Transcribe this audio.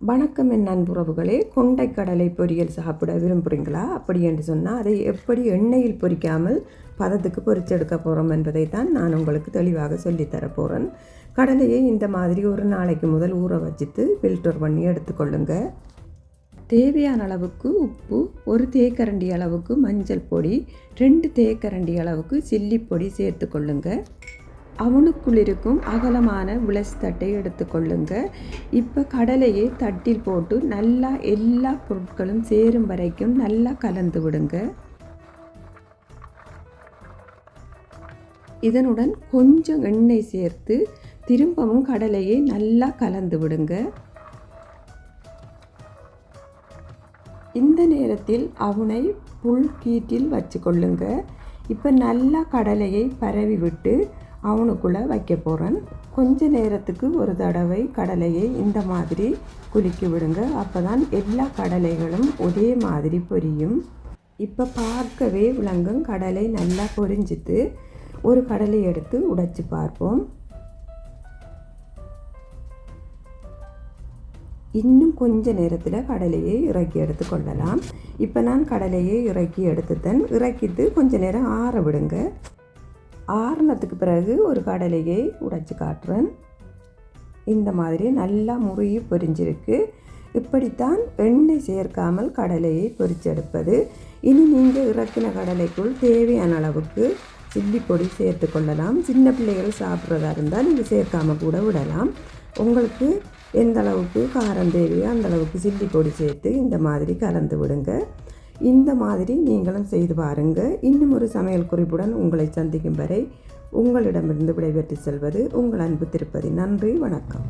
வணக்கம் என் நண்புறவுகளே, கொண்டைக்கடலை பொரியல் சாப்பிட விரும்புகிறீங்களா? அப்படி என்று சொன்னால் அதை எப்படி எண்ணெயில் பொரிக்காமல் பதத்துக்கு பொரிச்செடுக்க போகிறோம் என்பதை தான் நான் உங்களுக்கு தெளிவாக சொல்லித்தர போகிறேன். கடலையை இந்த மாதிரி ஒரு நாளைக்கு முதல் ஊற வச்சுட்டு ஃபில்டர் பண்ணி எடுத்துக்கொள்ளுங்க. தேவையான அளவுக்கு உப்பு, ஒரு தேக்கரண்டி அளவுக்கு மஞ்சள் பொடி, 2 தேக்கரண்டி அளவுக்கு சில்லி பொடி சேர்த்து கொள்ளுங்க. அவனுக்குள் இருக்கும் அகலமான விளஸ் தட்டை எடுத்துக்கொள்ளுங்க. இப்போ கடலையை தட்டில் போட்டு நல்லா எல்லா பொருட்களும் சேரும் வரைக்கும் நல்லா கலந்து விடுங்க. இதனுடன் கொஞ்சம் எண்ணெய் சேர்த்து திரும்பவும் கடலையை நல்லா கலந்து விடுங்க. இந்த நேரத்தில் அவனை புல் கீற்றில் வச்சு கொள்ளுங்க. இப்போ நல்லா கடலையை பரவி விட்டு அவனுக்குள்ளே வைக்க போகிறேன். கொஞ்ச நேரத்துக்கு ஒரு தடவை கடலையை இந்த மாதிரி குலுக்கி விடுங்க. அப்போ தான் எல்லா கடலைகளும் ஒரே மாதிரி பொரியும். இப்போ பார்க்கவே விளங்கும் கடலை நல்லா பொரிஞ்சிட்டு ஒரு கடலை எடுத்து உடைச்சி பார்ப்போம். இன்னும் கொஞ்ச நேரத்தில் கடலையை இறக்கி எடுத்து கொள்ளலாம். இப்போ நான் கடலையை இறக்கி எடுத்துட்டேன். இறக்கிட்டு கொஞ்ச நேரம் ஆற விடுங்க. ஆறுனத்துக்கு பிறகு ஒரு கடலையை உடைச்சி காட்டுறேன். இந்த மாதிரி நல்லா முறுகி பொரிஞ்சிருக்கு. இப்படித்தான் எண்ணெய் சேர்க்காமல் கடலையை பொரிச்செடுப்பது. இனி நீங்கள் இறக்கின கடலைக்குள் தேவையான அளவுக்கு சில்லி பொடி சேர்த்து கொள்ளலாம். சின்ன பிள்ளைகள் சாப்பிட்றதா இருந்தால் நீங்கள் சேர்க்காமல் கூட விடலாம். உங்களுக்கு எந்த அளவுக்கு காரம் தேவையோ அந்த அளவுக்கு சில்லி பொடி சேர்த்து இந்த மாதிரி கலந்து விடுங்க. இந்த மாதிரி நீங்களும் செய்து பாருங்கள். இன்னும் ஒரு சமையல் குறிப்புடன் உங்களை சந்திக்கும் வரை உங்களிடமிருந்து விடைபெற்று செல்வது உங்கள் அன்பு திருப்பதி. நன்றி, வணக்கம்.